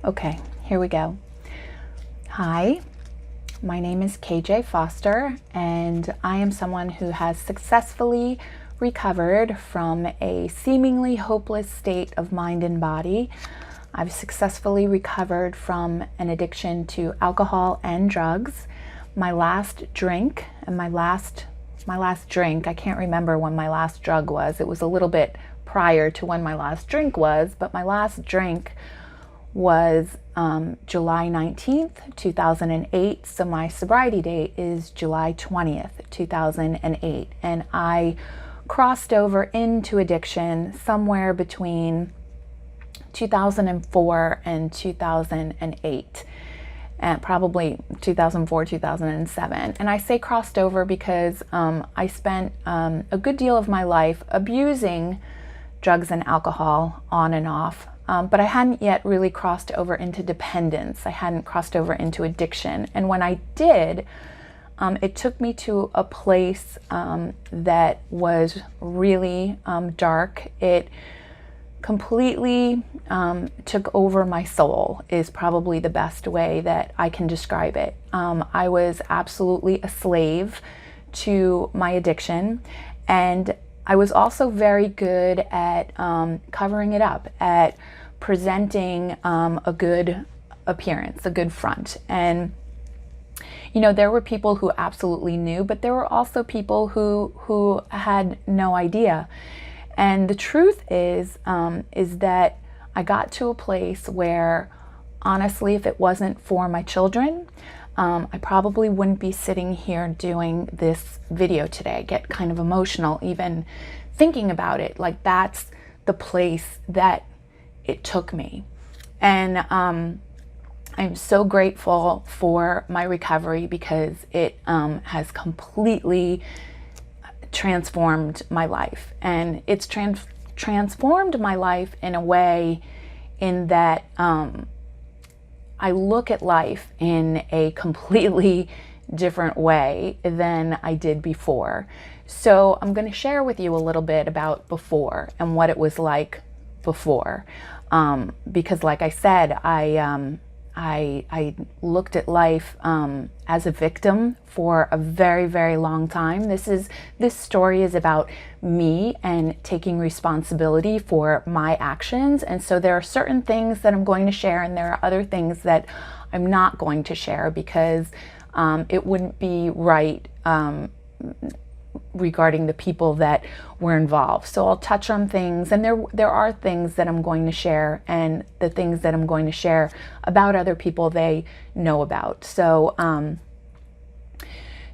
Okay, here we go. Hi, my name is KJ Foster, and I am someone who has successfully recovered from a seemingly hopeless state of mind and body. I've successfully recovered from an addiction to alcohol and drugs. My last drink, I can't remember when my last drug was. It was a little bit prior to when my last drink was, but my last drink was July 19th, 2008. So my sobriety date is July 20th, 2008. And I crossed over into addiction somewhere between 2004 and 2008. And probably 2004, 2007. And I say crossed over because I spent a good deal of my life abusing drugs and alcohol on and off. But I hadn't yet really crossed over into dependence. I hadn't crossed over into addiction. And when I did, it took me to a place that was really dark. It completely took over my soul is probably the best way that I can describe it. I was absolutely a slave to my addiction, and I was also very good at covering it up, at presenting a good appearance, a good front. And you know, there were people who absolutely knew, but there were also people who had no idea. And the truth is that I got to a place where, honestly, if it wasn't for my children, I probably wouldn't be sitting here doing this video today. I get kind of emotional even thinking about it. Like, that's the place that it took me. And I'm so grateful for my recovery because it has completely transformed my life. And it's transformed my life in a way in that I look at life in a completely different way than I did before. So I'm going to share with you a little bit about before and what it was like before. Because like I said, I looked at life as a victim for a very, very long time. This story is about me and taking responsibility for my actions. And so there are certain things that I'm going to share, and there are other things that I'm not going to share because it wouldn't be right regarding the people that were involved. So I'll touch on things, and there are things that I'm going to share, and the things that I'm going to share about other people they know about. So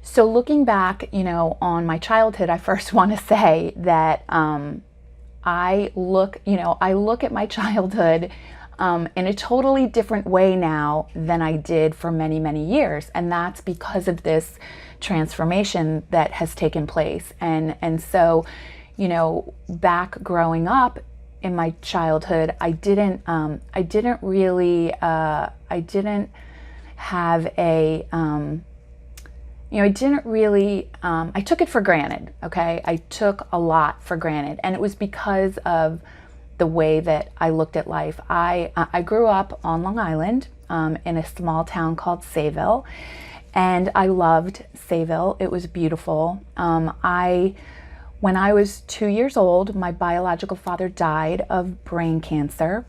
so looking back, you know, on my childhood, I first want to say that I look at my childhood in a totally different way now than I did for many, many years. And that's because of this transformation that has taken place. And so, you know, back growing up in my childhood, I didn't really I took it for granted. Okay. I took a lot for granted, and it was because of the way that I looked at life. I grew up on Long Island in a small town called Sayville, and I loved Sayville. It was beautiful. When I was 2 years old, my biological father died of brain cancer,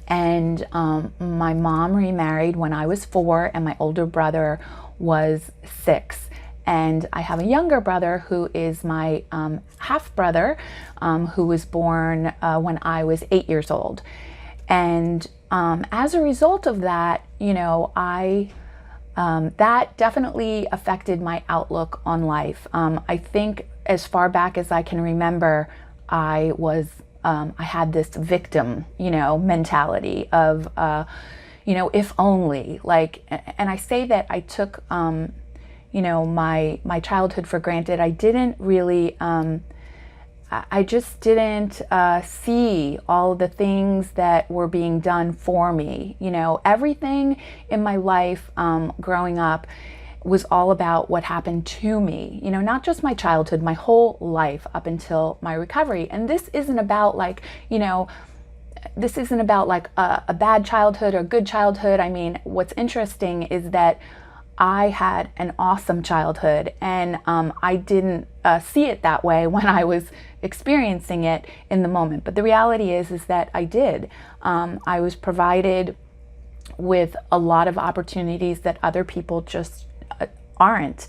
and my mom remarried when I was 4, and my older brother was 6. And I have a younger brother who is my half brother, who was born when I was 8 years old. And as a result of that, you know, that definitely affected my outlook on life. I think as far back as I can remember, I had this victim, you know, mentality of, you know, if only, like, and I say that I took, you know, my childhood for granted. I didn't really, I just didn't see all the things that were being done for me. You know, everything in my life growing up was all about what happened to me. You know, not just my childhood, my whole life up until my recovery. And this isn't about, like, you know, this isn't about like a bad childhood or good childhood. I mean, what's interesting is that I had an awesome childhood, and I didn't see it that way when I was experiencing it in the moment. But the reality is that I did. I was provided with a lot of opportunities that other people just aren't.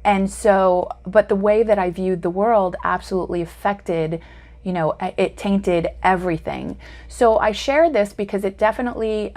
And so, but the way that I viewed the world absolutely affected, you know, it tainted everything. So I share this because it definitely,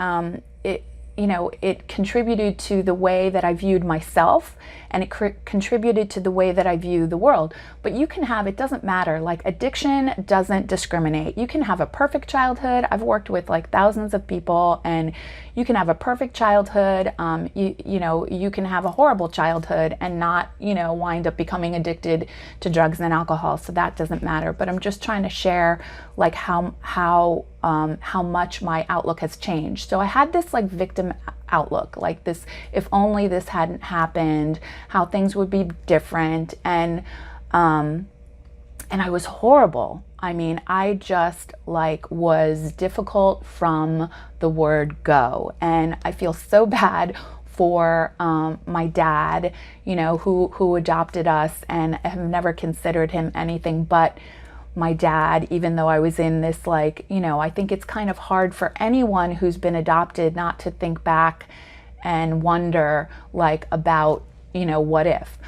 it contributed to the way that I viewed myself, and it contributed to the way that I view the world. But you can have, it doesn't matter, like addiction doesn't discriminate. You can have a perfect childhood. I've worked with like thousands of people, and you can have a perfect childhood. You can have a horrible childhood and not, wind up becoming addicted to drugs and alcohol. So that doesn't matter. But I'm just trying to share like how much my outlook has changed. So I had this like victim outlook, like this, if only this hadn't happened, how things would be different. And I was horrible. I mean, I just like was difficult from the word go. And I feel so bad for my dad, who adopted us, and have never considered him anything but my dad, even though I was in this like, I think it's kind of hard for anyone who's been adopted not to think back and wonder like about, what if.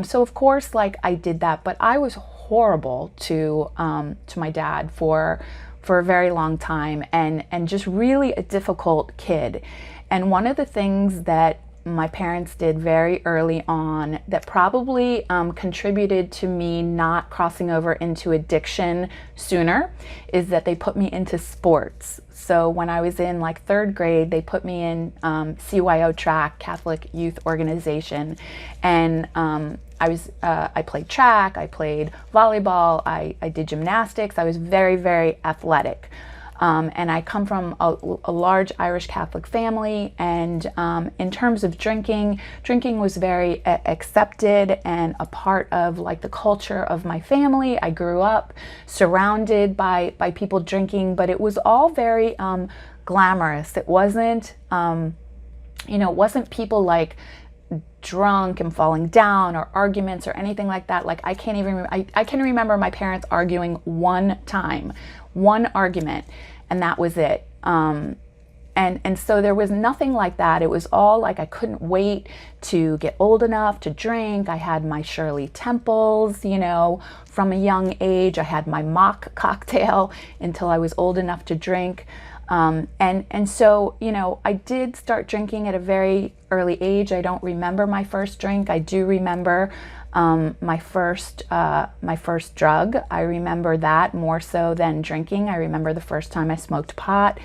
So of course, like I did that, but I was horrible to my dad for a very long time, and just really a difficult kid. And one of the things that my parents did very early on that probably contributed to me not crossing over into addiction sooner is that they put me into sports. So when I was in like third grade, they put me in CYO track, Catholic Youth Organization, and I played track, I played volleyball, I did gymnastics. I was very, very athletic. And I come from a large Irish Catholic family, and in terms of drinking was very accepted and a part of like the culture of my family. I grew up surrounded by people drinking, but it was all very glamorous. It wasn't, it wasn't people like drunk and falling down or arguments or anything like that. Like I can't even I can remember my parents arguing one argument, and that was it. And so there was nothing like that. It was all like I couldn't wait to get old enough to drink. I had my Shirley Temples, from a young age. I had my mock cocktail until I was old enough to drink. And so, I did start drinking at a very early age. I don't remember my first drink. I do remember my first drug. I remember that more so than drinking. I remember the first time I smoked pot.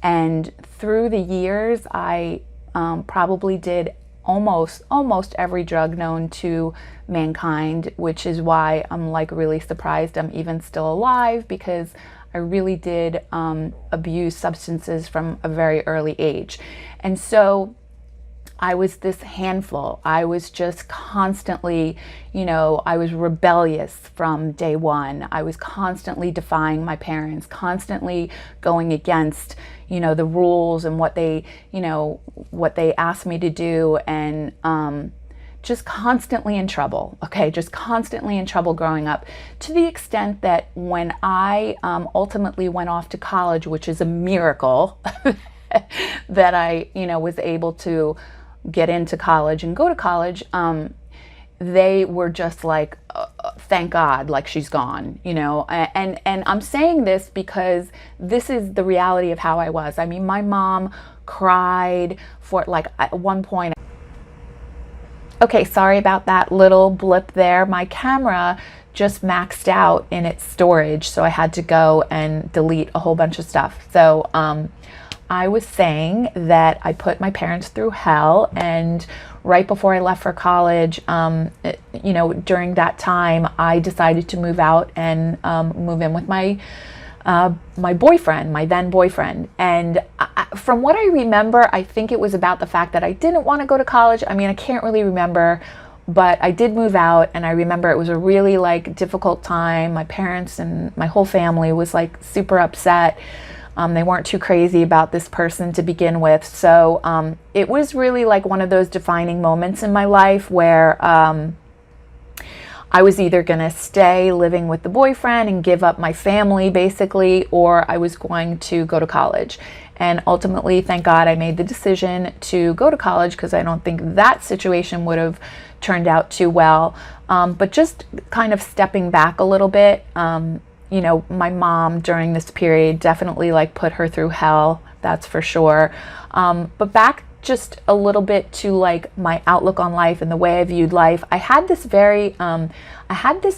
And through the years, I probably did almost every drug known to mankind, which is why I'm like really surprised I'm even still alive, because I really did abuse substances from a very early age. And so I was this handful. I was just constantly, I was rebellious from day one. I was constantly defying my parents, constantly going against, the rules and what they asked me to do, and just constantly in trouble, just constantly in trouble growing up, to the extent that when I ultimately went off to college, which is a miracle that I, was able to get into college and go to college, they were just like, thank God, like she's gone, and I'm saying this because this is the reality of how I was. I mean, my mom cried for like at one point. Okay, sorry about that little blip there. My camera just maxed out in its storage, so I had to go and delete a whole bunch of stuff. So I was saying that I put my parents through hell, and right before I left for college, during that time, I decided to move out and move in with my boyfriend, my then boyfriend. And from what I remember, I think it was about the fact that I didn't want to go to college. I mean, I can't really remember But I did move out, and I remember it was a really like difficult time. My parents and my whole family was like super upset. They weren't too crazy about this person to begin with. So it was really like one of those defining moments in my life where I was either going to stay living with the boyfriend and give up my family basically, or I was going to go to college. And ultimately, thank God, I made the decision to go to college, because I don't think that situation would have turned out too well. But just kind of stepping back a little bit, you know, my mom during this period definitely like put her through hell, that's for sure. But back just a little bit to like my outlook on life and the way I viewed life, I had this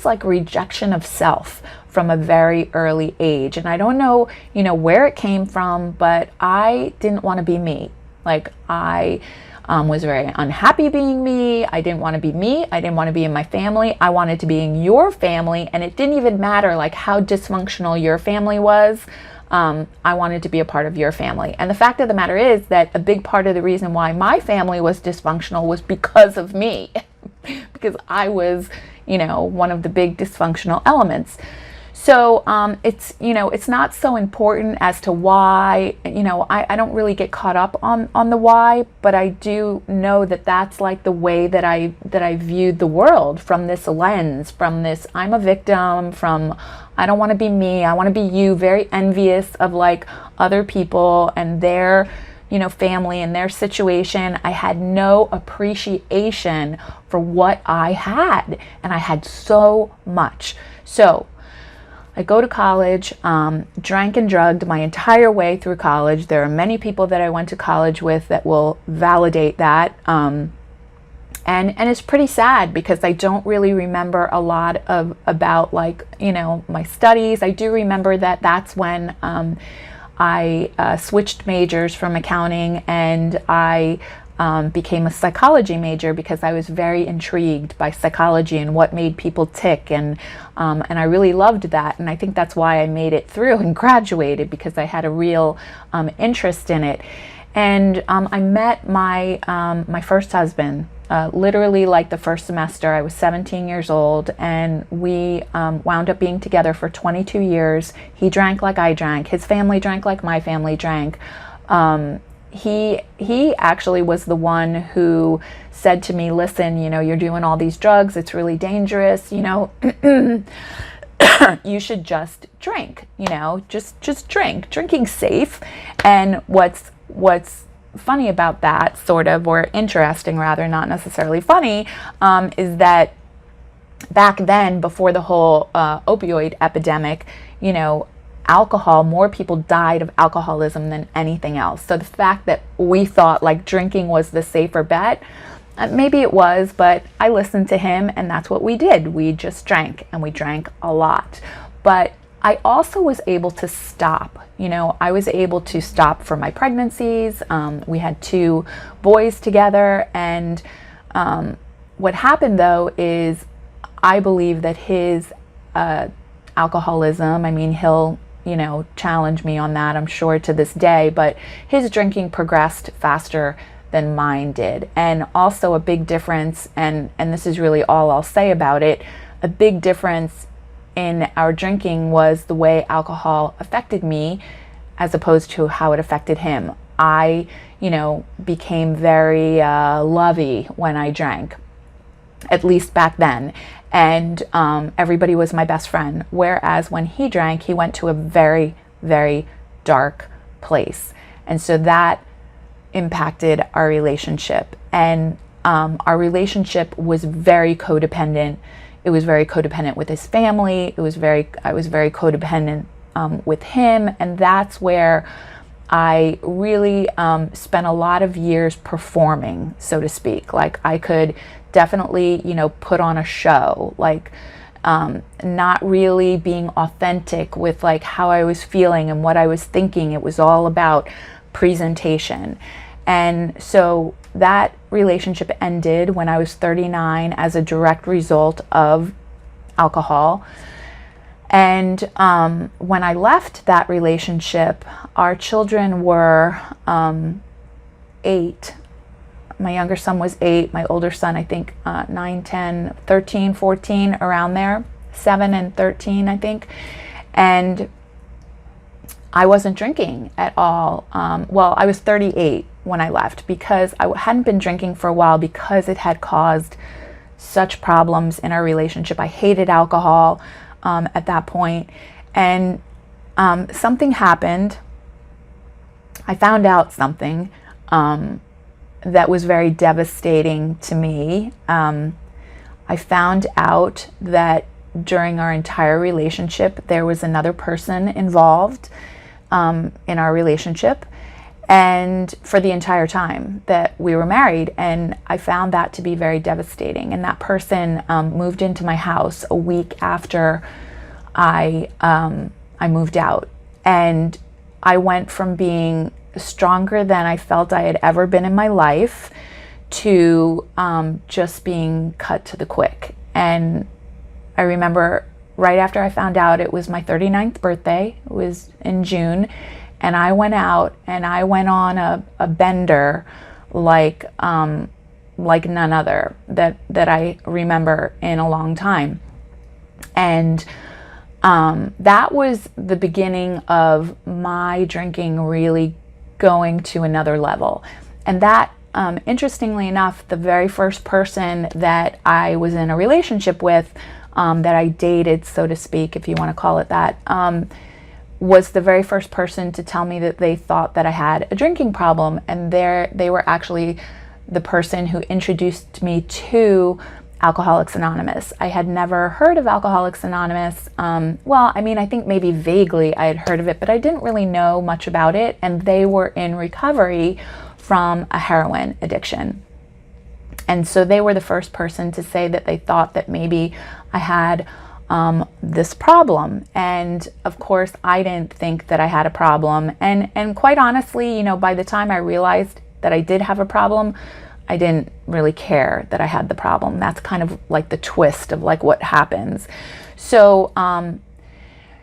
like rejection of self from a very early age. And I don't know, you know, where it came from, but I didn't want to be me. Like I was very unhappy being me. I didn't want to be me. I didn't want to be in my family. I wanted to be in your family. And it didn't even matter like how dysfunctional your family was. I wanted to be a part of your family. And the fact of the matter is that a big part of the reason why my family was dysfunctional was because of me, because I was, you know, one of the big dysfunctional elements. So it's, you know, it's not so important as to why, you know, I don't really get caught up on the why, but I do know that that's like the way that I viewed the world, from this lens, from this I'm a victim, from I don't want to be me, I want to be you, very envious of like other people and their, you know, family and their situation. I had no appreciation for what I had, and I had so much. So I go to college, drank and drugged my entire way through college. There are many people that I went to college with that will validate that. And it's pretty sad, because I don't really remember a lot about like, you know, my studies. I do remember that that's when I switched majors from accounting, and I became a psychology major, because I was very intrigued by psychology and what made people tick, and I really loved that, and I think that's why I made it through and graduated, because I had a real interest in it. And I met my my first husband literally like the first semester. I was 17 years old, and we wound up being together for 22 years. He drank like I drank. His family drank like my family drank. He actually was the one who said to me, listen, you know, you're doing all these drugs, it's really dangerous, you know, you should just drink, you know, just drink. Drinking's safe. And what's funny about that, sort of, or interesting rather, not necessarily funny, is that back then, before the whole opioid epidemic, you know, alcohol, more people died of alcoholism than anything else. So the fact that we thought like drinking was the safer bet, maybe it was, but I listened to him, and that's what we did. We just drank, and we drank a lot. But I also was able to stop. You know, I was able to stop for my pregnancies. We had 2 boys together, and what happened though is I believe that his alcoholism, I mean, he'll, you know, challenge me on that, I'm sure, to this day, but his drinking progressed faster than mine did. And also a big difference, and this is really all I'll say about it, a big difference in our drinking was the way alcohol affected me as opposed to how it affected him. I, you know, became very lovey when I drank, at least back then. And everybody was my best friend. Whereas when he drank, he went to a very, very dark place. And so that impacted our relationship. And our relationship was very codependent. It was very codependent with his family. I was very codependent with him. And that's where I really spent a lot of years performing, so to speak. Like I could definitely, you know, put on a show, like not really being authentic with like how I was feeling and what I was thinking. It was all about presentation. And so that relationship ended when I was 39 as a direct result of alcohol. And when I left that relationship, our children were 8, my younger son was 8, my older son, I think 9, 10, 13, 14, around there, 7 and 13, I think. And I wasn't drinking at all. Well, I was 38 when I left, because I hadn't been drinking for a while, because it had caused such problems in our relationship. I hated alcohol at that point. And something happened. I found out something that was very devastating to me. I found out that during our entire relationship, there was another person involved in our relationship, and for the entire time that we were married. And I found that to be very devastating. And that person moved into my house a week after I moved out. And I went from being stronger than I felt I had ever been in my life to just being cut to the quick. And I remember right after I found out, it was my 39th birthday. It was in June. And I went out and I went on a bender like none other that I remember in a long time. And that was the beginning of my drinking really going to another level. And that, interestingly enough, the very first person that I was in a relationship with, that I dated, so to speak, if you want to call it that, was the very first person to tell me that they thought that I had a drinking problem. And they were actually the person who introduced me to Alcoholics Anonymous. I had never heard of Alcoholics Anonymous. Well, I mean, I think maybe vaguely I had heard of it, but I didn't really know much about it. And they were in recovery from a heroin addiction. And so they were the first person to say that they thought that maybe I had this problem. And of course, I didn't think that I had a problem. And quite honestly, by the time I realized that I did have a problem, I didn't really care that I had the problem. That's kind of like the twist of like what happens. So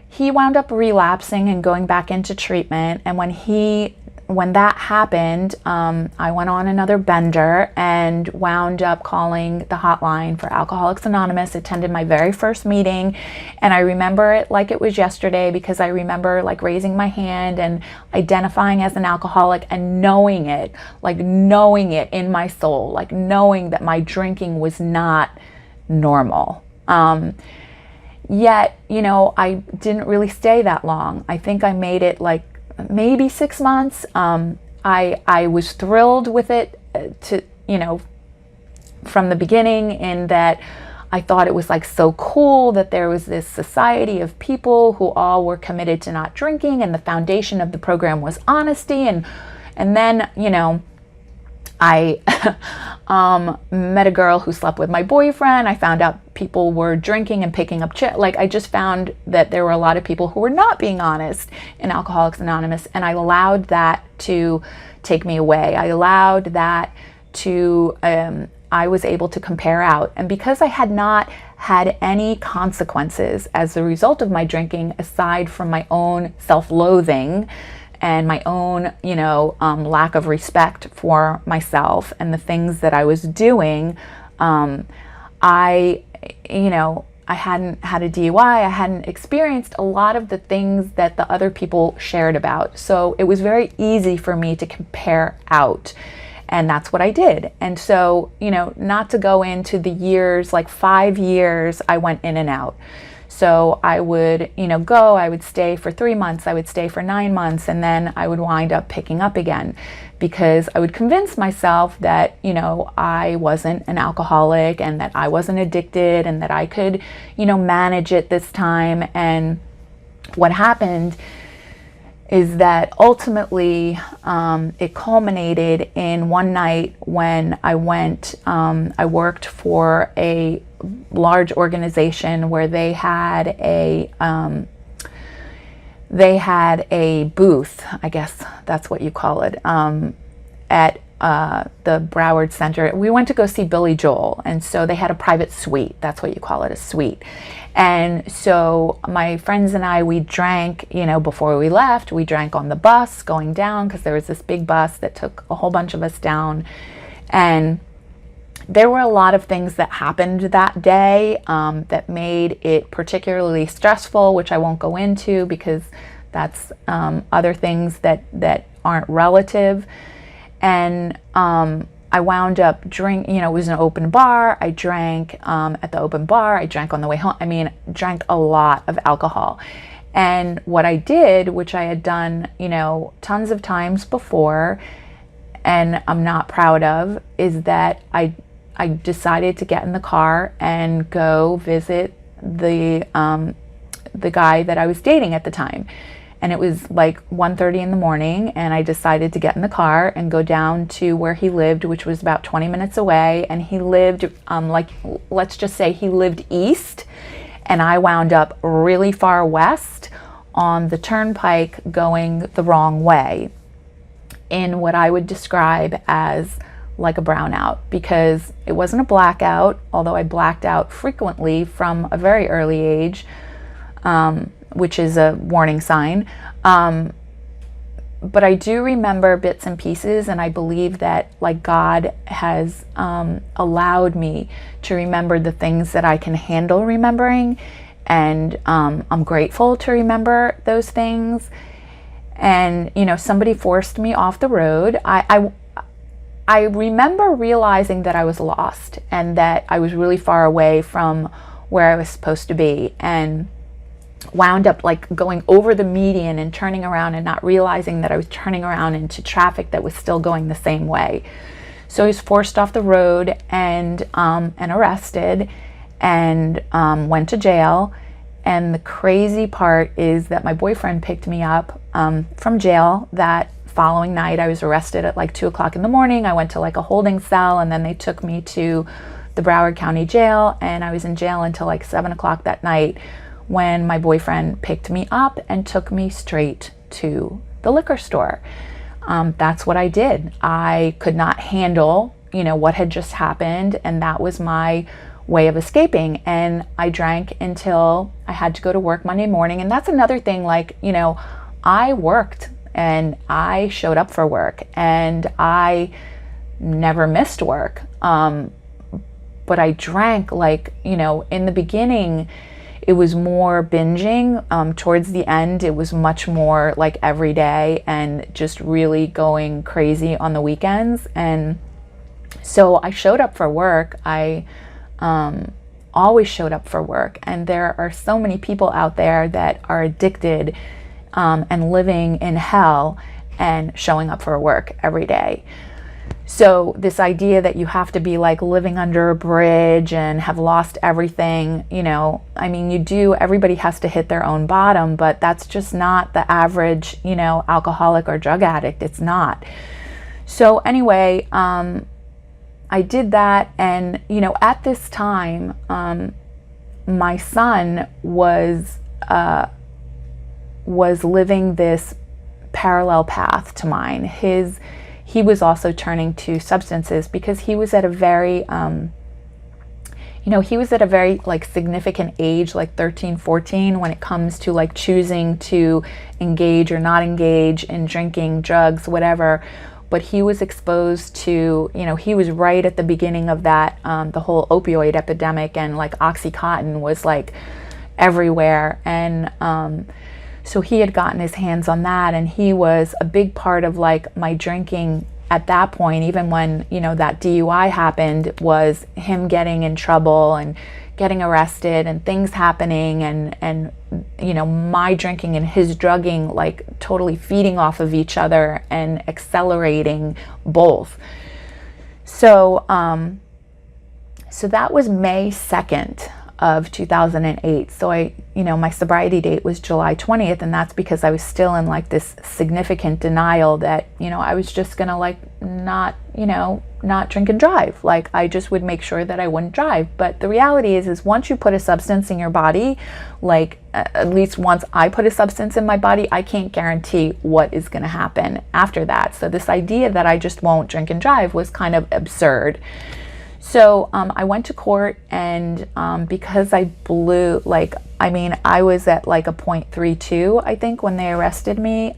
he wound up relapsing and going back into treatment. And when that happened, I went on another bender and wound up calling the hotline for Alcoholics Anonymous, attended my very first meeting. And I remember it like it was yesterday, because I remember like raising my hand and identifying as an alcoholic and knowing it in my soul, like knowing that my drinking was not normal. Yet, I didn't really stay that long. I think I made it like maybe 6 months. I was thrilled with it from the beginning, in that I thought it was like so cool that there was this society of people who all were committed to not drinking, and the foundation of the program was honesty. And then, I met a girl who slept with my boyfriend. I found out people were drinking and picking up I just found that there were a lot of people who were not being honest in Alcoholics Anonymous, and I allowed that to take me away. I allowed that to, I was able to compare out. And because I had not had any consequences as a result of my drinking, aside from my own self-loathing and my own, lack of respect for myself and the things that I was doing, I hadn't had a DUI. I hadn't experienced a lot of the things that the other people shared about. So it was very easy for me to compare out. And that's what I did. And so, not to go into the years, like 5 years, I went in and out. So I would, I would stay for 3 months, I would stay for 9 months, and then I would wind up picking up again, because I would convince myself that, I wasn't an alcoholic and that I wasn't addicted and that I could, manage it this time. And what happened is that ultimately it culminated in one night when I went, I worked for a large organization where they had a booth, I guess that's what you call it, at the Broward Center. We went to go see Billy Joel, and so they had a private suite. That's what you call it, a suite. And so my friends and I, we drank, before we left, we drank on the bus going down, because there was this big bus that took a whole bunch of us down. And there were a lot of things that happened that day that made it particularly stressful, which I won't go into because that's other things that aren't relative. And I wound up drinking, it was an open bar. I drank at the open bar. I drank on the way home. I mean, drank a lot of alcohol. And what I did, which I had done, tons of times before, and I'm not proud of, is that I decided to get in the car and go visit the guy that I was dating at the time. And it was like 1:30 in the morning, and I decided to get in the car and go down to where he lived, which was about 20 minutes away. And he lived, let's just say he lived east, and I wound up really far west on the turnpike going the wrong way in what I would describe as like a brownout, because it wasn't a blackout, although I blacked out frequently from a very early age, which is a warning sign. But I do remember bits and pieces, and I believe that like God has allowed me to remember the things that I can handle remembering, and I'm grateful to remember those things. And somebody forced me off the road. I remember realizing that I was lost and that I was really far away from where I was supposed to be, and wound up like going over the median and turning around and not realizing that I was turning around into traffic that was still going the same way. So I was forced off the road and arrested and went to jail. And the crazy part is that my boyfriend picked me up from jail that following night. I was arrested at like 2 o'clock in the morning. I went to like a holding cell, and then they took me to the Broward County Jail, and I was in jail until like 7 o'clock that night, when my boyfriend picked me up and took me straight to the liquor store. That's what I did. I could not handle, what had just happened, and that was my way of escaping. And I drank until I had to go to work Monday morning. And that's another thing, like, I worked and I showed up for work, and I never missed work. But I drank like, in the beginning, it was more binging. Towards the end, it was much more like every day and just really going crazy on the weekends. And so I showed up for work. I always showed up for work. And there are so many people out there that are addicted and living in hell and showing up for work every day. So this idea that you have to be like living under a bridge and have lost everything, you do, everybody has to hit their own bottom, but that's just not the average, alcoholic or drug addict. It's not. So anyway, I did that. And, at this time, my son was living this parallel path to mine. He was also turning to substances because he was at a very, like significant age, like 13, 14, when it comes to like choosing to engage or not engage in drinking, drugs, whatever. But he was exposed to, he was right at the beginning of that, the whole opioid epidemic, and like Oxycontin was like everywhere. And so he had gotten his hands on that, and he was a big part of like my drinking at that point. Even when, that DUI happened, was him getting in trouble and getting arrested and things happening, and my drinking and his drugging like totally feeding off of each other and accelerating both. So so that was May 2nd of 2008. So my sobriety date was July 20th, and that's because I was still in like this significant denial that, I was just gonna like not drink and drive. Like I just would make sure that I wouldn't drive. But the reality is once you put a substance in your body, like at least once I put a substance in my body, I can't guarantee what is gonna happen after that. So this idea that I just won't drink and drive was kind of absurd. So I went to court, and because I blew, I was at like a .32, I think, when they arrested me.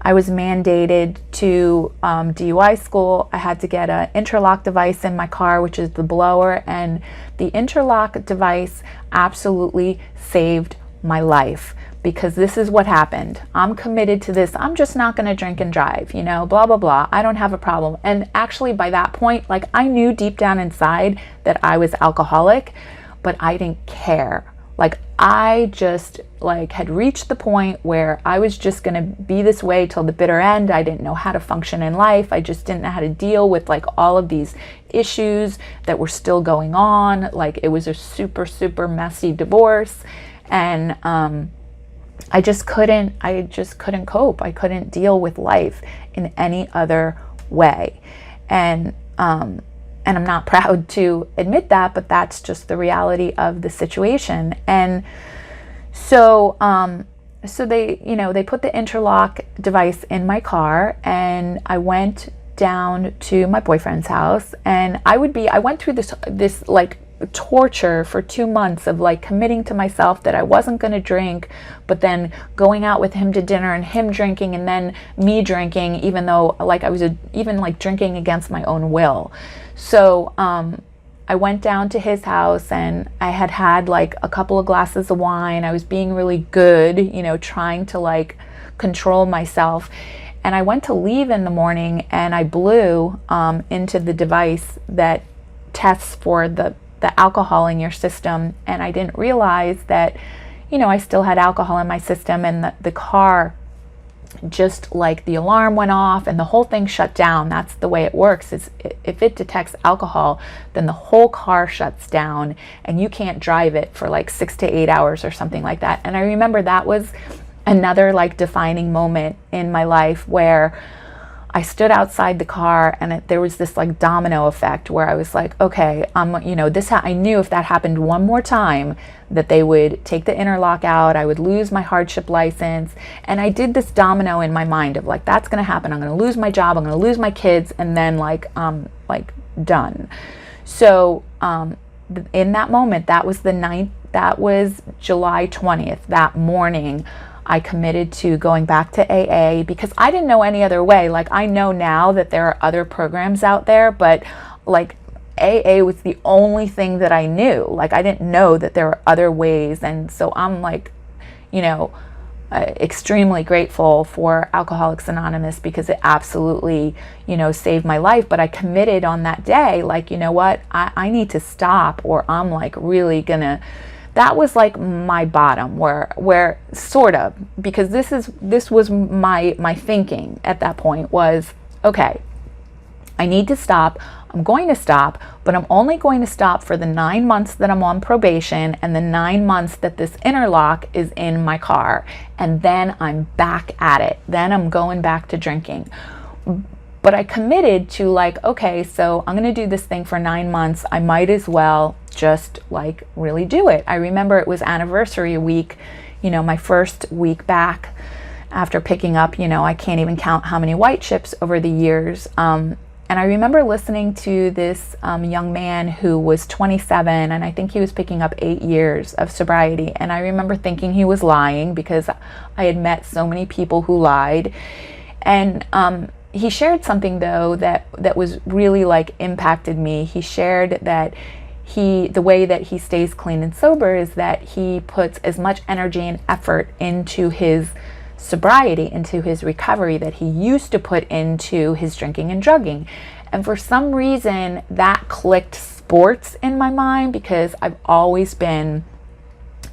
I was mandated to DUI school. I had to get an interlock device in my car, which is the blower, and the interlock device absolutely saved my life, because this is what happened. I'm committed to this. I'm just not going to drink and drive, you know, blah, blah, blah. I don't have a problem. And actually by that point, like, I knew deep down inside that I was alcoholic, but I didn't care. Like, I just like had reached the point where I was just going to be this way till the bitter end. I didn't know how to function in life. I just didn't know how to deal with like all of these issues that were still going on. Like, it was a super, super messy divorce. And, I just couldn't cope. I couldn't deal with life in any other way. And I'm not proud to admit that, but that's just the reality of the situation. And so, so they, you know, they put the interlock device in my car, and I went down to my boyfriend's house, and I went through this like torture for 2 months of like committing to myself that I wasn't going to drink, but then going out with him to dinner and him drinking and then me drinking, even though like I was even like drinking against my own will. So I went down to his house, and I had like a couple of glasses of wine. I was being really good, you know, trying to like control myself. And I went to leave in the morning, and I blew into the device that tests for the alcohol in your system. And I didn't realize that, you know, I still had alcohol in my system, and the car, just like the alarm went off and the whole thing shut down. That's the way it works, is if it detects alcohol, then the whole car shuts down and you can't drive it for like 6 to 8 hours or something like that. And I remember that was another like defining moment in my life, where I stood outside the car, and there was this like domino effect where I was like, okay, you know, I knew if that happened one more time, that they would take the interlock out, I would lose my hardship license. And I did this domino in my mind of like, that's going to happen. I'm going to lose my job. I'm going to lose my kids. And then like done. So, in that moment, that was July 20th, that morning, I committed to going back to AA, because I didn't know any other way. Like, I know now that there are other programs out there, but like AA was the only thing that I knew. Like, I didn't know that there were other ways. And so I'm like, you know, extremely grateful for Alcoholics Anonymous, because it absolutely, you know, saved my life. But I committed on that day, like, you know what, I need to stop, or I'm like really gonna. That was like my bottom, where sort of, because this was my thinking at that point was, okay, I need to stop. I'm going to stop, but I'm only going to stop for the 9 months that I'm on probation and the 9 months that this interlock is in my car. And then I'm back at it. Then I'm going back to drinking. But I committed to like, okay, so I'm going to do this thing for 9 months. I might as well just like really do it. I remember it was anniversary week, you know, my first week back after picking up, you know, I can't even count how many white chips over the years. And I remember listening to this young man who was 27, and I think he was picking up 8 years of sobriety. And I remember thinking he was lying, because I had met so many people who lied. And he shared something though that was really like impacted me. He shared that the way that he stays clean and sober is that he puts as much energy and effort into his sobriety, into his recovery, that he used to put into his drinking and drugging. And for some reason that clicked sports in my mind, because I've always been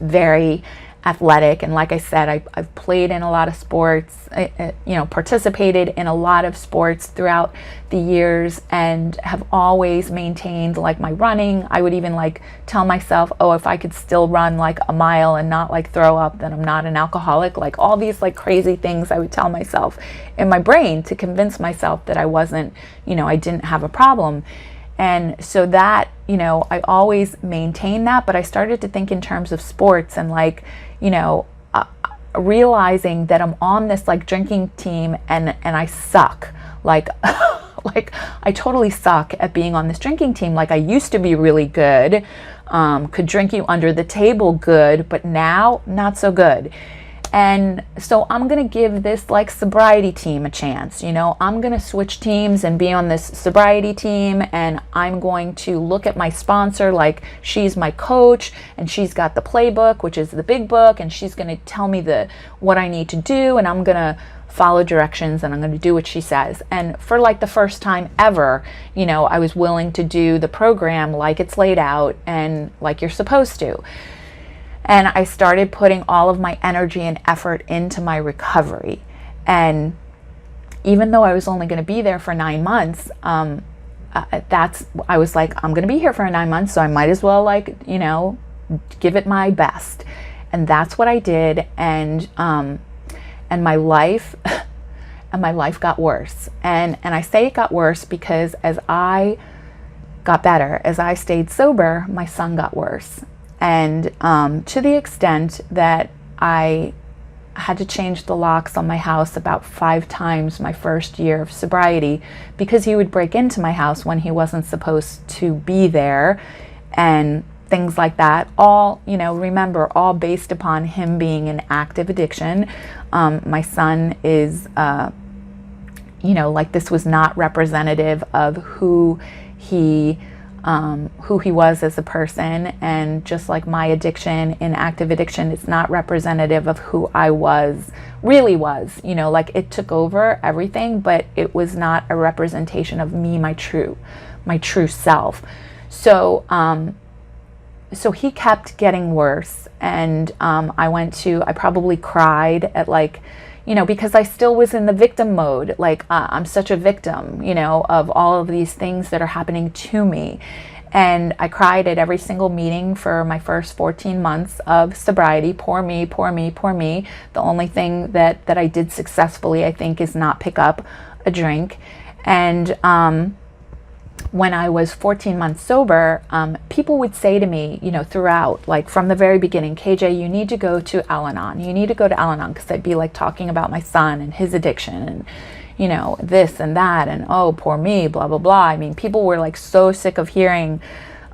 very athletic, and like I said, I've played in a lot of sports, you know, participated in a lot of sports throughout the years, and have always maintained like my running. I would even like tell myself, oh, if I could still run like a mile and not like throw up, then I'm not an alcoholic. Like all these like crazy things I would tell myself in my brain to convince myself that I wasn't, you know, I didn't have a problem. And so that, you know, I always maintained that, but I started to think in terms of sports, and like, you know, realizing that I'm on this like drinking team, and I suck. Like, like I totally suck at being on this drinking team. Like I used to be really good, could drink you under the table good, but now not so good. And so I'm going to give this like sobriety team a chance. You know, I'm going to switch teams and be on this sobriety team, and I'm going to look at my sponsor like she's my coach, and she's got the playbook, which is the big book, and she's going to tell me what I need to do, and I'm going to follow directions, and I'm going to do what she says. And for like the first time ever, you know, I was willing to do the program like it's laid out and like you're supposed to. And I started putting all of my energy and effort into my recovery. And even though I was only going to be there for 9 months, I was like, I'm going to be here for 9 months, so I might as well, like, you know, give it my best. And that's what I did. And my life got worse. And I say it got worse because as I got better, as I stayed sober, my son got worse. And to the extent that I had to change the locks on my house about 5 times my first year of sobriety, because he would break into my house when he wasn't supposed to be there, and things like that. All, you know, remember, all based upon him being in active addiction. My son is, you know, like, this was not representative of who he was as a person. And just like my addiction in active addiction, it's not representative of who I really was, you know, like, it took over everything, but it was not a representation of me, my true self. So he kept getting worse. And I probably cried at, like, you know, because I still was in the victim mode. Like, I'm such a victim, you know, of all of these things that are happening to me. And I cried at every single meeting for my first 14 months of sobriety. Poor me, poor me, poor me. The only thing that I did successfully, I think, is not pick up a drink. And when I was 14 months sober, people would say to me, you know, throughout, like from the very beginning, KJ, you need to go to Al-Anon. You need to go to Al-Anon, because I'd be like talking about my son and his addiction and, you know, this and that, and oh, poor me, blah, blah, blah. I mean, people were like so sick of hearing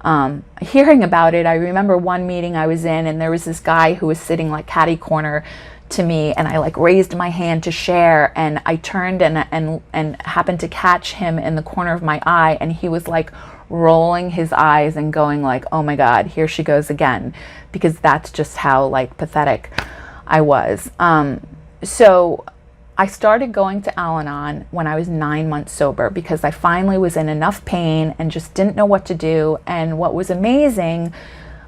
about it. I remember one meeting I was in, and there was this guy who was sitting like catty corner to me, and I like raised my hand to share, and I turned and happened to catch him in the corner of my eye, and he was like rolling his eyes and going like, oh my God, here she goes again, because that's just how like pathetic I was. So I started going to Al-Anon when I was 9 months sober, because I finally was in enough pain and just didn't know what to do. And what was amazing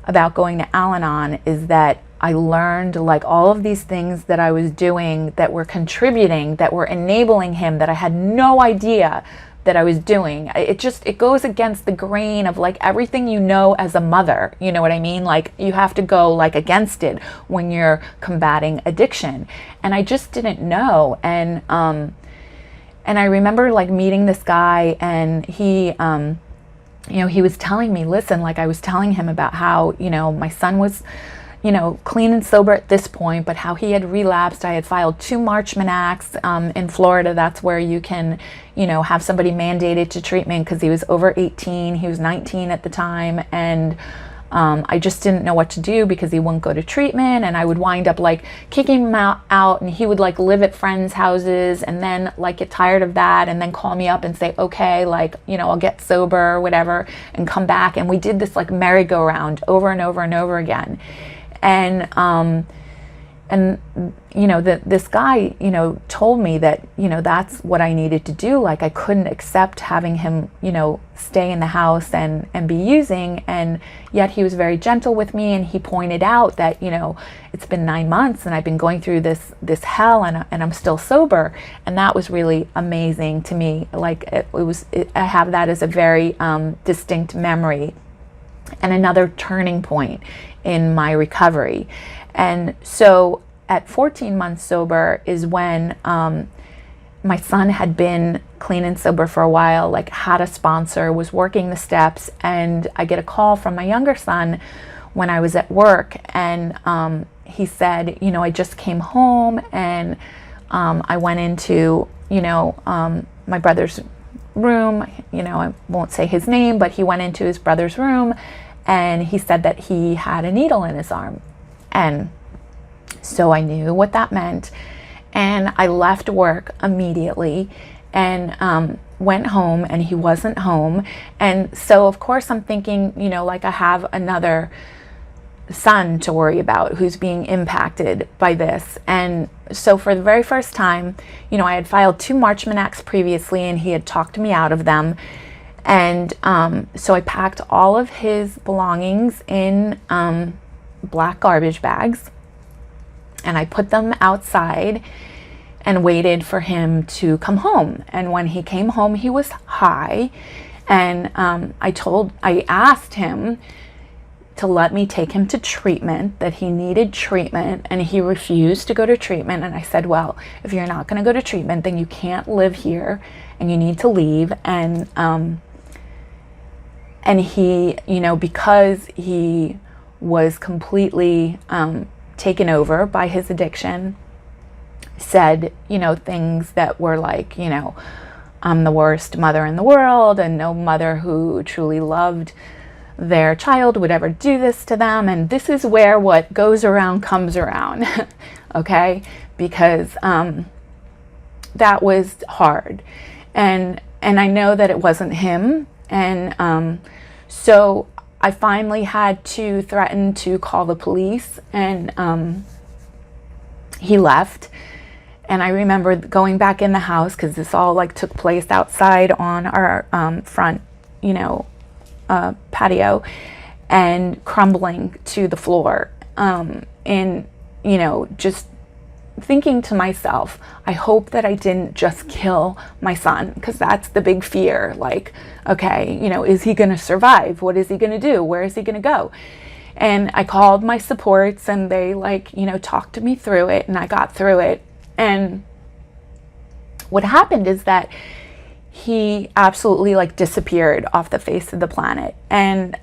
about going to Al-Anon is that I learned like all of these things that I was doing that were contributing, that were enabling him, that I had no idea that I was doing. It goes against the grain of like everything you know as a mother, you know what I mean? Like, you have to go like against it when you're combating addiction. And I just didn't know. And I remember like meeting this guy, and he, you know, he was telling me, listen, like I was telling him about how, you know, my son was, you know, clean and sober at this point, but how he had relapsed. I had filed 2 Marchman Acts in Florida. That's where you can, you know, have somebody mandated to treatment, because he was over 18. He was 19 at the time. And I just didn't know what to do, because he wouldn't go to treatment, and I would wind up like kicking him out, and he would like live at friends' houses, and then like get tired of that, and then call me up and say, okay, like, you know, I'll get sober or whatever, and come back. And we did this like merry-go-round over and over and over again. And you know, this guy, you know, told me that, you know, that's what I needed to do. Like, I couldn't accept having him, you know, stay in the house and be using. And yet he was very gentle with me, and he pointed out that, you know, it's been 9 months and I've been going through this hell, and I'm still sober. And that was really amazing to me. Like, I have that as a very distinct memory, and another turning point in my recovery. And so at 14 months sober is when my son had been clean and sober for a while, like had a sponsor, was working the steps, and I get a call from my younger son when I was at work, and he said, you know, I just came home, and I went into, you know, my brother's room. You know, I won't say his name, but he went into his brother's room, and he said that he had a needle in his arm. And So I knew what that meant. And I left work immediately and went home, and he wasn't home. And so, of course, I'm thinking, like I have another son to worry about who's being impacted by this. And so for the very first time, I had filed 2 Marchman Acts previously, and he had talked me out of them. And so I packed all of his belongings in black garbage bags, and I put them outside and waited for him to come home. And when he came home, he was high, and I asked him to let me take him to treatment, that he needed treatment, and he refused to go to treatment. And I said, well, if you're not going to go to treatment, then you can't live here and you need to leave. And he, because he was completely taken over by his addiction, said, things that were like, I'm the worst mother in the world, and no mother who truly loved their child would ever do this to them. And this is where what goes around comes around, okay? Because that was hard. And I know that it wasn't him. And so I finally had to threaten to call the police, and he left. And I remember going back in the house, because this all took place outside on our front, patio, and crumbling to the floor. And, just thinking to myself, I hope that I didn't just kill my son, because that's the big fear. Okay, is he going to survive? What is he going to do? Where is he going to go? And I called my supports, and they talked me through it, and I got through it. And what happened is that he absolutely disappeared off the face of the planet, and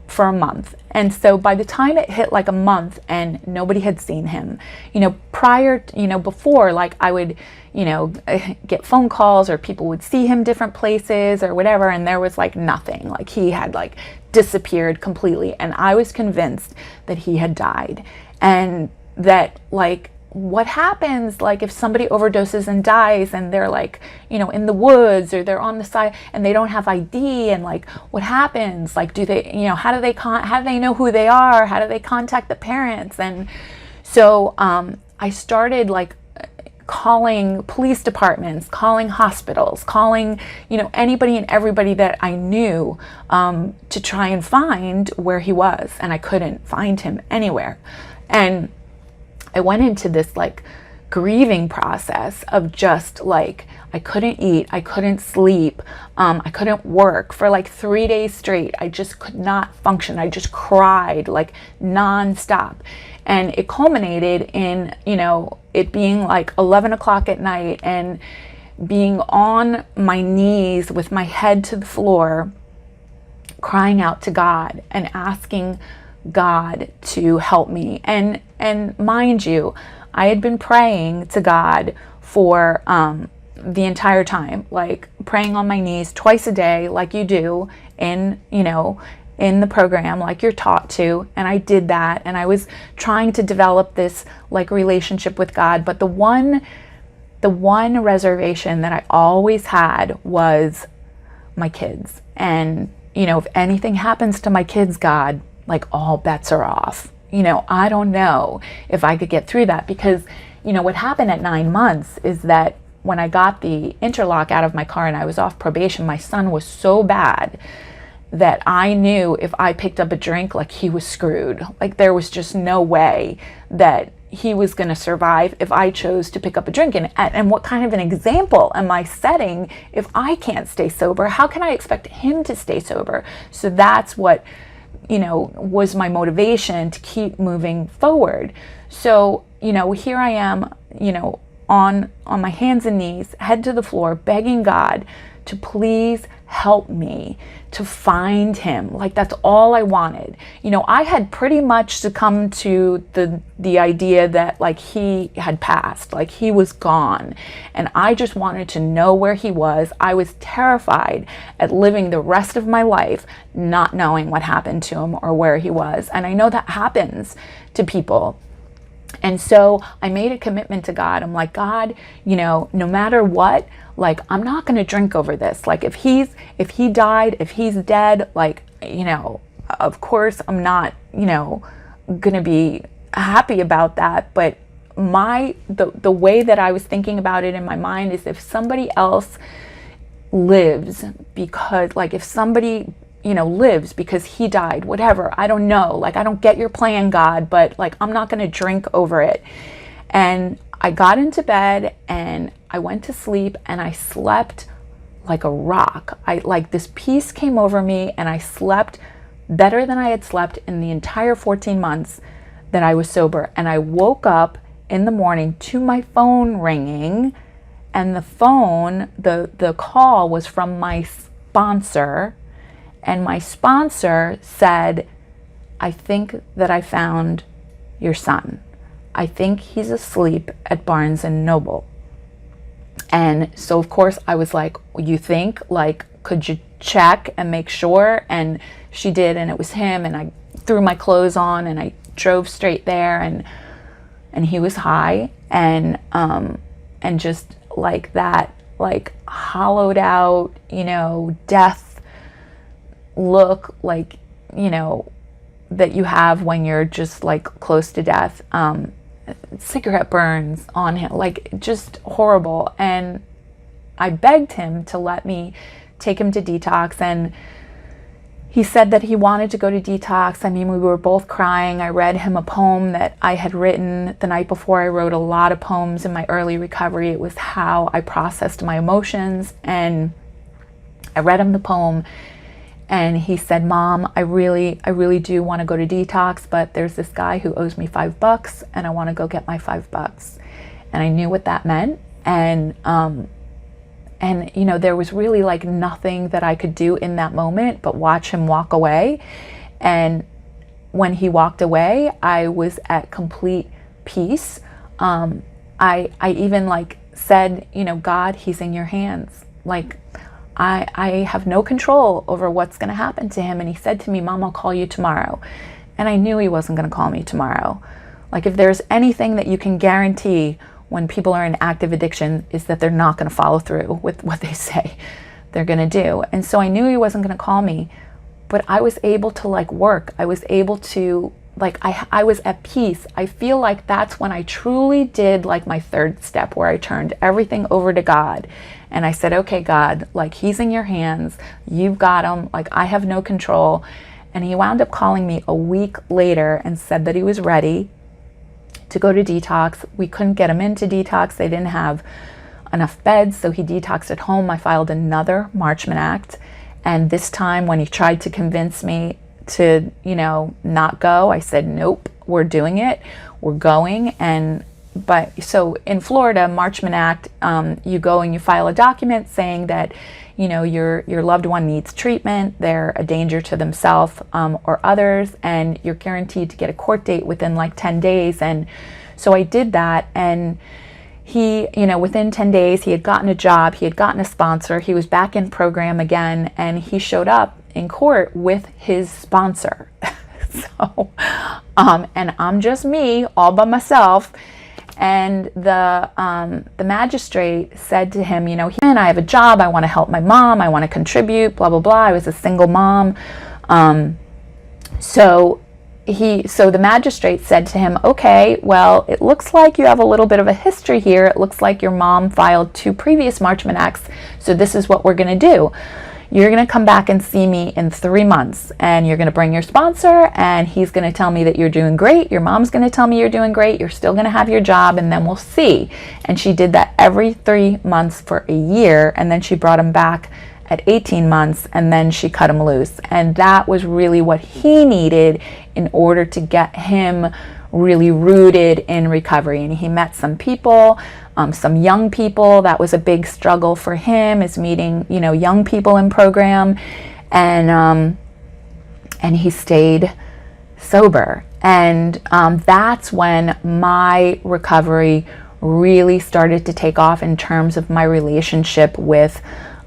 for a month. And so by the time it hit a month and nobody had seen him, before, I would, get phone calls, or people would see him different places or whatever, and there was nothing. He had disappeared completely, and I was convinced that he had died. And that what happens if somebody overdoses and dies, and they're in the woods, or they're on the side and they don't have ID, and what happens? Do they, how do they know who they are? How do they contact the parents? And so I started calling police departments, calling hospitals, calling anybody and everybody that I knew, to try and find where he was. And I couldn't find him anywhere. And I went into this grieving process of just I couldn't eat, I couldn't sleep, I couldn't work for 3 days straight. I just could not function. I just cried nonstop. And it culminated in, it being 11 o'clock at night, and being on my knees with my head to the floor, crying out to God and asking God to help me. And mind you, I had been praying to God for the entire time, praying on my knees twice a day, like you do in the program, like you're taught to. And I did that, and I was trying to develop this relationship with God. But the one reservation that I always had was my kids. And if anything happens to my kids, God, all bets are off. I don't know if I could get through that, because, what happened at 9 months is that when I got the interlock out of my car and I was off probation, my son was so bad that I knew if I picked up a drink, he was screwed. There was just no way that he was going to survive if I chose to pick up a drink. And what kind of an example am I setting if I can't stay sober? How can I expect him to stay sober? So that's what was my motivation to keep moving forward. So, here I am, on my hands and knees, head to the floor, begging God to please help me to find him. That's all I wanted. I had pretty much succumbed to the idea that he had passed, he was gone. And I just wanted to know where he was. I was terrified at living the rest of my life not knowing what happened to him or where he was. And I know that happens to people. And so I made a commitment to God. I'm like, God, you know, no matter what, like, I'm not going to drink over this. Like, if he died, if he's dead, like, you know, of course I'm not, you know, going to be happy about that. But the way that I was thinking about it in my mind is, if somebody else lives because, like, if somebody, you know, lives because he died, whatever, I don't know, like, I don't get your plan, God, but like, I'm not going to drink over it. And I got into bed and I went to sleep, and I slept like a rock. Like, this peace came over me, and I slept better than I had slept in the entire 14 months that I was sober. And I woke up in the morning to my phone ringing, and the call was from my sponsor, and my sponsor said, I think that I found your son. I think he's asleep at Barnes and Noble. And so, of course, I was like, you think? Like, could you check and make sure? And she did, and it was him. And I threw my clothes on, and I drove straight there, and he was high, and just like that, like, hollowed out, you know, death look, like, you know, that you have when you're just like close to death. Cigarette burns on him, like, just horrible. And I begged him to let me take him to detox, and he said that he wanted to go to detox. I mean, we were both crying. I read him a poem that I had written the night before. I wrote a lot of poems in my early recovery. It was how I processed my emotions. And I read him the poem, and he said, Mom, I really do want to go to detox, but there's this guy who owes me $5, and I want to go get my $5. And I knew what that meant. And you know, there was really like nothing that I could do in that moment but watch him walk away. And when he walked away, I was at complete peace. I even like said, you know, God, he's in your hands. Like, I have no control over what's going to happen to him. And he said to me, Mom, I'll call you tomorrow. And I knew he wasn't going to call me tomorrow. Like, if there's anything that you can guarantee when people are in active addiction, is that they're not going to follow through with what they say they're going to do. And so I knew he wasn't going to call me, but I was able to like work. I was able to like, I was at peace. I feel like that's when I truly did like my third step, where I turned everything over to God. And I said, okay, God, like, he's in your hands. You've got him. Like, I have no control. And he wound up calling me a week later and said that he was ready to go to detox. We couldn't get him into detox. They didn't have enough beds, so he detoxed at home. I filed another Marchman Act. And this time, when he tried to convince me to, you know, not go, I said, nope, we're doing it. We're going. But so in Florida, Marchman Act, you go and you file a document saying that, you know, your loved one needs treatment, they're a danger to themselves or others, and you're guaranteed to get a court date within like 10 days. And so I did that, and he, you know, within 10 days, he had gotten a job, he had gotten a sponsor, he was back in program again, and he showed up in court with his sponsor. So, and I'm just me all by myself. And the magistrate said to him, you know, I have a job, I want to help my mom, I want to contribute, blah, blah, blah. I was a single mom. So the magistrate said to him, okay, well, it looks like you have a little bit of a history here. It looks like your mom filed 2 previous Marchman Acts. So this is what we're going to do. You're going to come back and see me in 3 months, and you're going to bring your sponsor, and he's going to tell me that you're doing great. Your mom's going to tell me you're doing great. You're still going to have your job, and then we'll see. And she did that every 3 months for a year, and then she brought him back at 18 months, and then she cut him loose. And that was really what he needed in order to get him really rooted in recovery. And he met some people, some young people. That was a big struggle for him, is meeting, you know, young people in program. And he stayed sober. And that's when my recovery really started to take off in terms of my relationship with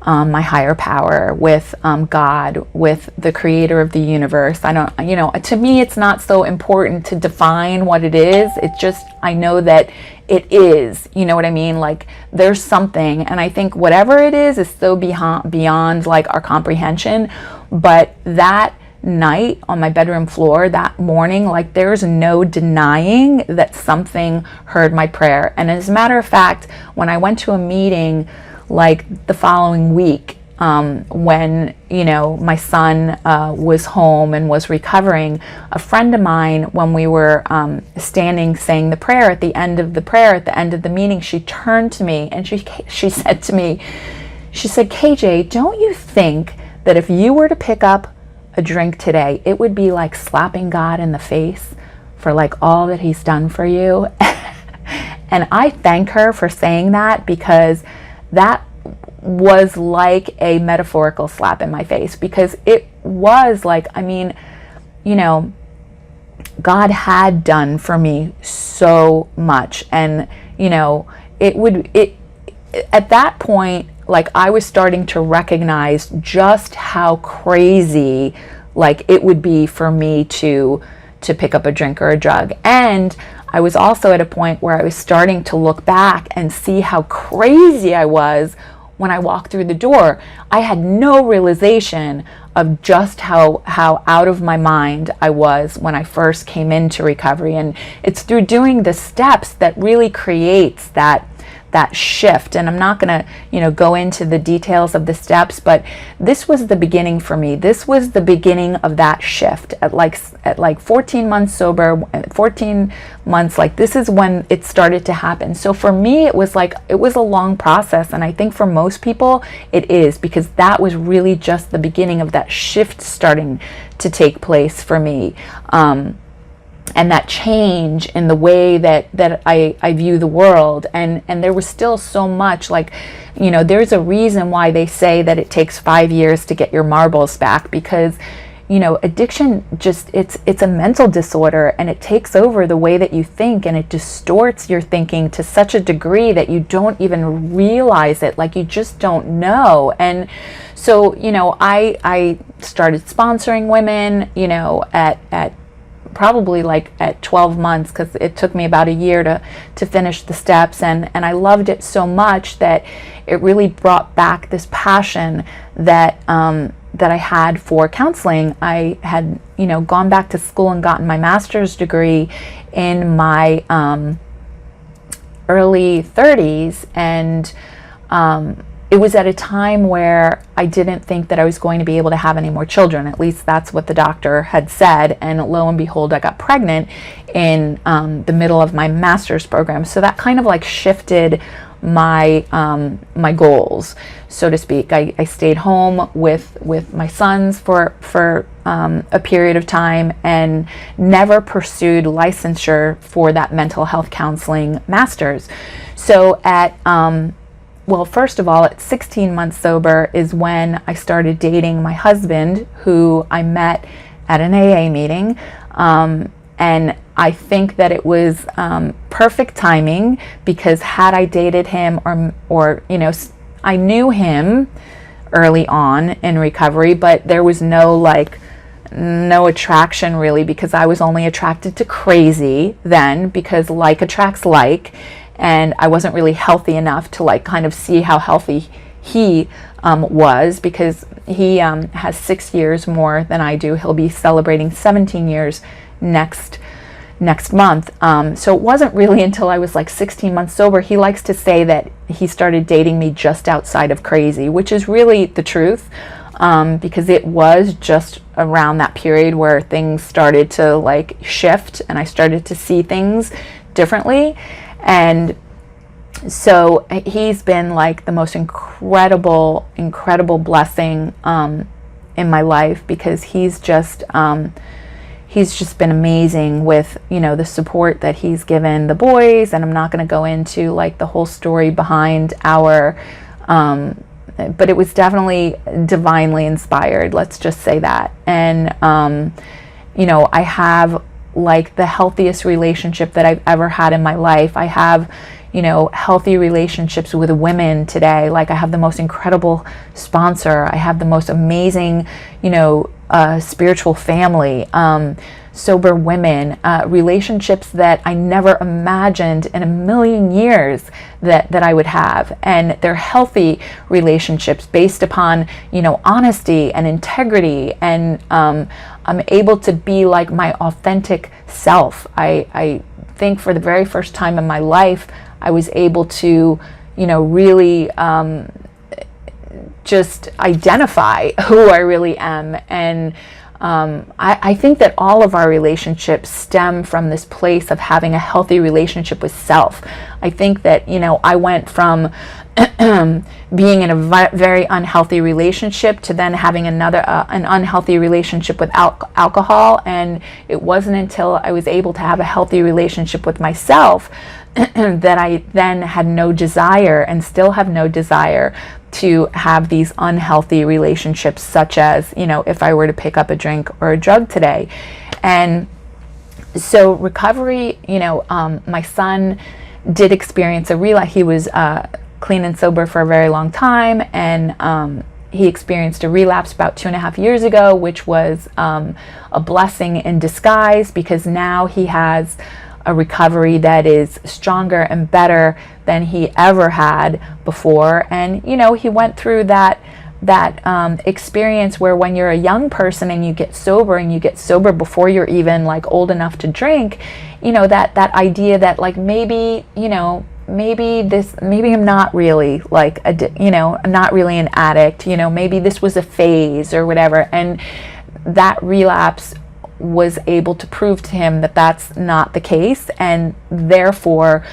my higher power, with God, with the creator of the universe. I don't, to me, it's not so important to define what it is. It's just, I know that it is, you know what I mean? Like, there's something, and I think whatever it is so beyond like our comprehension. But that night on my bedroom floor, that morning, like, there's no denying that something heard my prayer. And as a matter of fact, when I went to a meeting like the following week, when my son was home and was recovering, a friend of mine, when we were standing saying the prayer, at the end of the meeting, she turned to me and she said to me, she said, KJ, don't you think that if you were to pick up a drink today, it would be like slapping God in the face for like all that he's done for you? And I thank her for saying that, because that was like a metaphorical slap in my face, because it was like, God had done for me so much. And, at that point, like, I was starting to recognize just how crazy, like, it would be for me to pick up a drink or a drug. And I was also at a point where I was starting to look back and see how crazy I was when I walked through the door. I had no realization of just how out of my mind I was when I first came into recovery. And it's through doing the steps that really creates that shift. And I'm not going to, go into the details of the steps, but this was the beginning for me. This was the beginning of that shift at like 14 months sober, 14 months, like, this is when it started to happen. So for me, it was a long process. And I think for most people it is, because that was really just the beginning of that shift starting to take place for me. And that change in the way that I view the world. And there was still so much, like, there's a reason why they say that it takes 5 years to get your marbles back, because, addiction it's a mental disorder, and it takes over the way that you think, and it distorts your thinking to such a degree that you don't even realize it, like, you just don't know. And so, I started sponsoring women, at probably like at 12 months, because it took me about a year to finish the steps, and I loved it so much that it really brought back this passion that I had for counseling. I had gone back to school and gotten my master's degree in my early 30s, and it was at a time where I didn't think that I was going to be able to have any more children. At least that's what the doctor had said. And lo and behold, I got pregnant in the middle of my master's program. So that kind of like shifted my my goals, so to speak. I stayed home with my sons for a period of time, and never pursued licensure for that mental health counseling master's. So well, first of all, at 16 months sober is when I started dating my husband, who I met at an AA meeting. And I think that it was perfect timing, because had I dated him or I knew him early on in recovery, but there was no attraction really, because I was only attracted to crazy then, because like attracts like. And I wasn't really healthy enough to like kind of see how healthy he was, because he has 6 years more than I do. He'll be celebrating 17 years next month. So it wasn't really until I was like 16 months sober. He likes to say that he started dating me just outside of crazy, which is really the truth, because it was just around that period where things started to like shift, and I started to see things differently. And so he's been like the most incredible blessing in my life, because he's just been amazing with the support that he's given the boys. And I'm not going to go into like the whole story behind our but it was definitely divinely inspired, let's just say that. And I have like the healthiest relationship that I've ever had in my life. I have healthy relationships with women today. Like, I have the most incredible sponsor. I have the most amazing, spiritual family, sober women, relationships that I never imagined in a million years that I would have. And they're healthy relationships based upon, honesty and integrity. And I'm able to be like my authentic self. I think for the very first time in my life, I was able to, really just identify who I really am. And I think that all of our relationships stem from this place of having a healthy relationship with self. I think that, I went from being in a very unhealthy relationship to then having an unhealthy relationship with alcohol. And it wasn't until I was able to have a healthy relationship with myself that I then had no desire, and still have no desire, to have these unhealthy relationships, such as, if I were to pick up a drink or a drug today. And so recovery, my son did experience a relapse. He was clean and sober for a very long time, and he experienced a relapse about 2.5 years ago, which was a blessing in disguise, because now he has a recovery that is stronger and better than he ever had before. And he went through that experience where, when you're a young person and you get sober before you're even like old enough to drink, that idea that like maybe I'm not really like I'm not really an addict, maybe this was a phase or whatever. And that relapse was able to prove to him that that's not the case, and therefore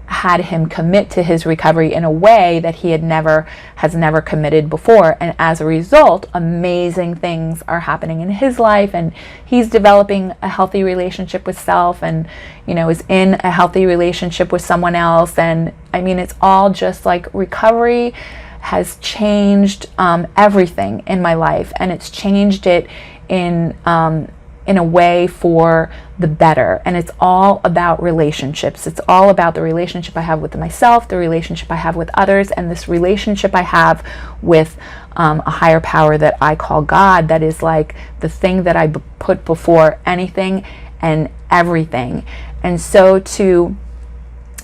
had him commit to his recovery in a way that he has never committed before. And as a result, amazing things are happening in his life, and he's developing a healthy relationship with self, and is in a healthy relationship with someone else. And I mean, it's all just like recovery has changed everything in my life, and it's changed it in a way for the better. And it's all about relationships. It's all about the relationship I have with myself, the relationship I have with others, and this relationship I have with a higher power that I call God, that is like the thing that I put before anything and everything. And so to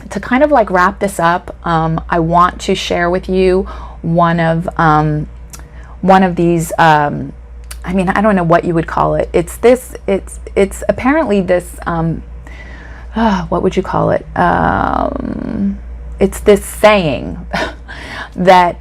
kind of like wrap this up, I want to share with you one of these I don't know what you would call it. It's apparently this, what would you call it? It's this saying that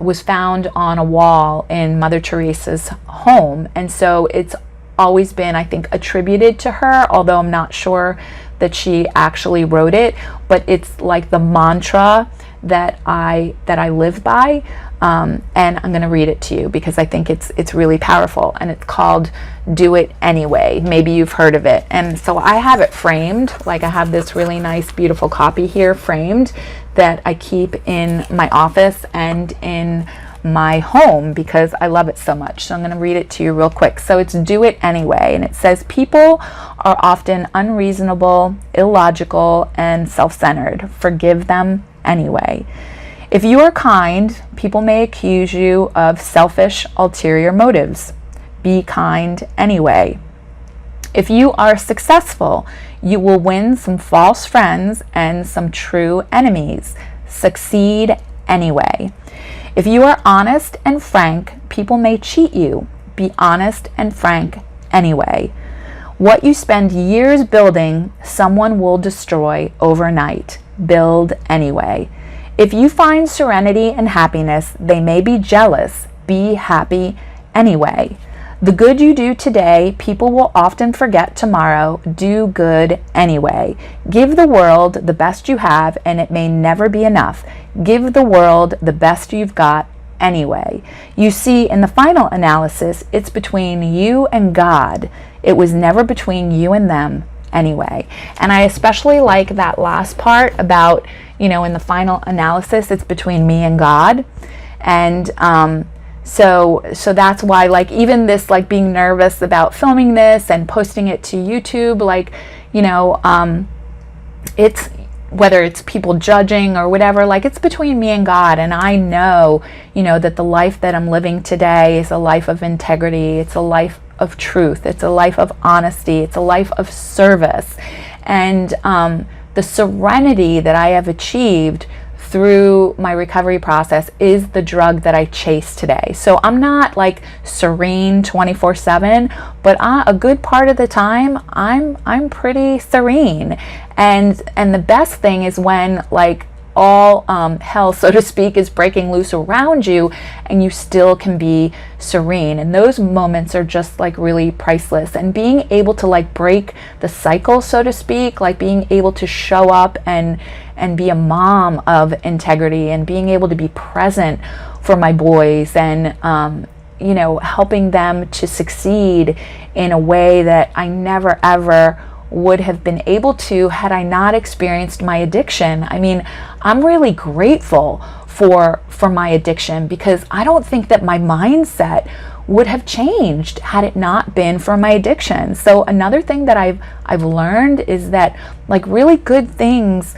was found on a wall in Mother Teresa's home. And so it's always been, I think, attributed to her, although I'm not sure that she actually wrote it. But it's like the mantra that I live by. And I'm going to read it to you because I think it's really powerful, and it's called "Do It Anyway." Maybe you've heard of it. And so I have it framed, like I have this really nice, beautiful copy here framed that I keep in my office and in my home because I love it so much. So I'm going to read it to you real quick. So it's "Do It Anyway," and it says, "People are often unreasonable, illogical, and self-centered. Forgive them anyway. If you are kind, people may accuse you of selfish, ulterior motives. Be kind anyway. If you are successful, you will win some false friends and some true enemies. Succeed anyway. If you are honest and frank, people may cheat you. Be honest and frank anyway. What you spend years building, someone will destroy overnight. Build anyway. If you find serenity and happiness, they may be jealous. Be happy anyway. The good you do today, people will often forget tomorrow. Do good anyway. Give the world the best you have, and it may never be enough. Give the world the best you've got anyway. You see, in the final analysis, it's between you and God. It was never between you and them anyway." And I especially like that last part about, in the final analysis, it's between me and God. And so that's why, like, even this, like, being nervous about filming this and posting it to YouTube, like, whether it's people judging or whatever, like, it's between me and God. And I know, you know, that the life that I'm living today is a life of integrity. It's a life of truth. It's a life of honesty. It's a life of service. And the serenity that I have achieved through my recovery process is the drug that I chase today. So I'm not like serene 24/7, but a good part of the time I'm pretty serene. And the best thing is when like all hell, so to speak, is breaking loose around you and you still can be serene. And those moments are just like really priceless. And being able to like break the cycle, so to speak, like being able to show up and be a mom of integrity, and being able to be present for my boys, and you know, helping them to succeed in a way that I never ever would have been able to had I not experienced my addiction. I mean, I'm really grateful for my addiction, because I don't think that my mindset would have changed had it not been for my addiction. So another thing that I've learned is that like really good things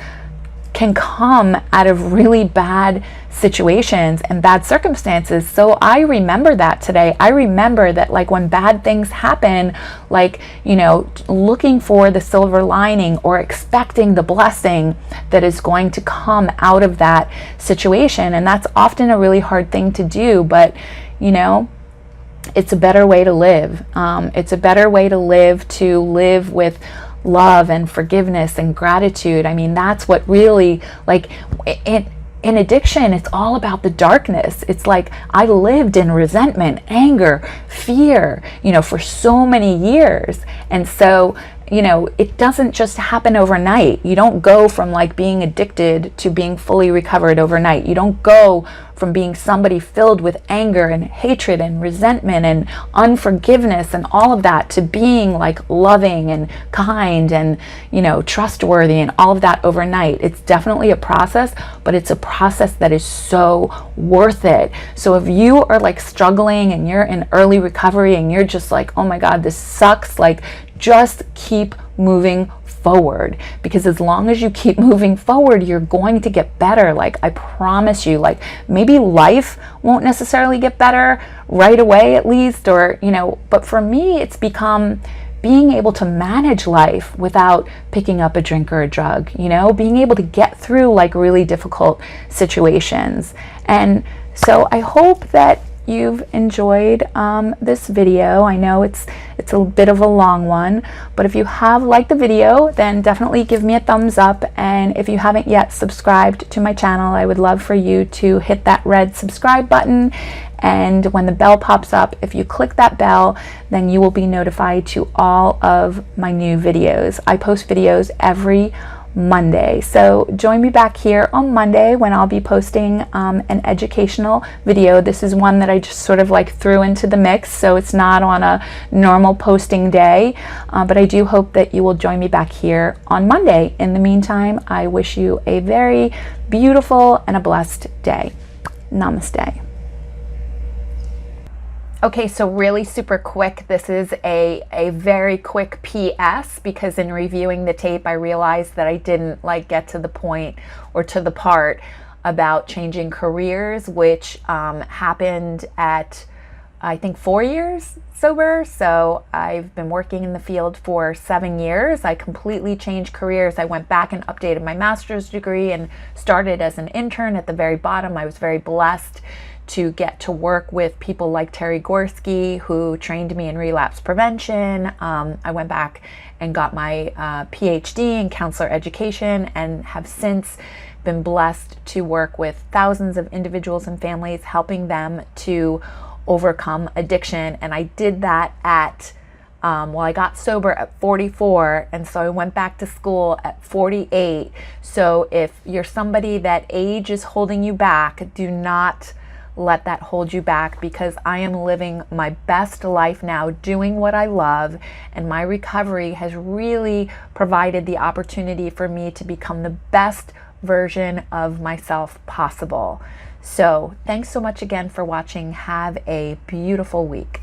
can come out of really bad situations and bad circumstances. So I remember that today. I remember that like when bad things happen, like, you know, looking for the silver lining or expecting the blessing that is going to come out of that situation. And that's often a really hard thing to do, but you know, it's a better way to live. It's a better way to live with love and forgiveness and gratitude. I mean, that's what really, like, in addiction, it's all about the darkness. It's like I lived in resentment, anger, fear, you know, for so many years. And so, you know, it doesn't just happen overnight. You don't go from like being addicted to being fully recovered overnight. You don't go from being somebody filled with anger and hatred and resentment and unforgiveness and all of that to being like loving and kind and, you know, trustworthy and all of that overnight. It's definitely a process, but it's a process that is so worth it. So if you are like struggling and you're in early recovery and you're just like, oh my God, this sucks, like, just keep moving forward, because as long as you keep moving forward, you're going to get better. Like, I promise you. Like, maybe life won't necessarily get better right away, at least, or, you know, but for me, it's become being able to manage life without picking up a drink or a drug, you know, being able to get through like really difficult situations. And so I hope that you've enjoyed this video. I know it's a bit of a long one, but if you have liked the video, then definitely give me a thumbs up. And if you haven't yet subscribed to my channel, I would love for you to hit that red subscribe button. And when the bell pops up, if you click that bell, then you will be notified to all of my new videos. I post videos every Monday. So join me back here on Monday when I'll be posting an educational video. This is one that I just sort of like threw into the mix, so it's not on a normal posting day, but I do hope that you will join me back here on Monday. In the meantime, I wish you a very beautiful and a blessed day. Namaste. Okay, so really super quick, this is a very quick PS, because in reviewing the tape, I realized that I didn't like get to the point or to the part about changing careers, which happened at, I think, 4 years sober. So I've been working in the field for 7 years. I completely changed careers. I went back and updated my master's degree and started as an intern at the very bottom. I was very blessed to get to work with people like Terry Gorski, who trained me in relapse prevention. I went back and got my PhD in counselor education, and have since been blessed to work with thousands of individuals and families, helping them to overcome addiction. And I did that at I got sober at 44, and so I went back to school at 48. So if you're somebody that age is holding you back, do not let that hold you back, because I am living my best life now, doing what I love, and my recovery has really provided the opportunity for me to become the best version of myself possible. So thanks so much again for watching. Have a beautiful week.